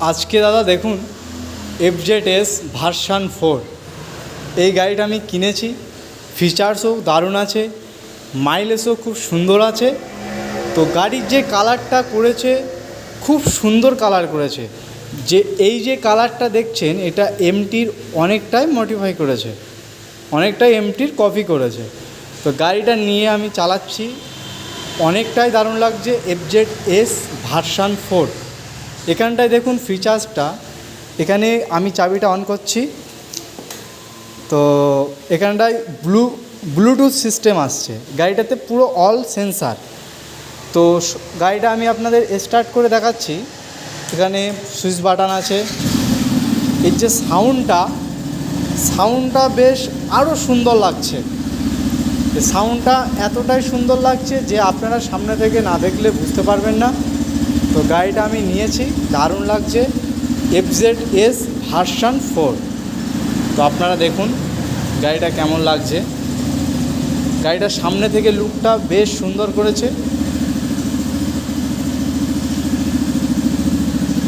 আজকে দাদা দেখুন FZS ভার্সন 4 এই গাড়িটা আমি কিনেছি। ফিচার্সও দারুণ আছে, মাইলেজও খুব সুন্দর আছে। তো গাড়ির যে কালারটা করেছে খুব সুন্দর কালার করেছে। এই যে কালারটা দেখছেন এটা এমটির অনেকটাই মডিফাই করেছে, অনেকটাই এমটির কপি করেছে। তো গাড়িটা নিয়ে আমি চালাচ্ছি, অনেকটাই দারুণ লাগছে। FZS ভার্সন 4 এখানটায় দেখুন ফিচার্সটা, এখানে আমি চাবিটা অন করছি তো এখানটায় ব্লুটুথ সিস্টেম আসছে গাড়িটাতে, পুরো অল সেন্সার। তো গাড়িটা আমি আপনাদের স্টার্ট করে দেখাচ্ছি। এখানে সুইচ বাটন আছে। এর যে সাউন্ডটা বেশ আরও সুন্দর লাগছে। সাউন্ডটা এতটাই সুন্দর লাগছে যে আপনারা সামনে থেকে না দেখলে বুঝতে পারবেন না। তো গাড়িটা আমি নিয়েছি, দারুণ লাগছে। FZS version 4। তো আপনারা দেখুন গাড়িটা কেমন লাগছে। গাড়িটার সামনে থেকে লুকটা বেশ সুন্দর করেছে।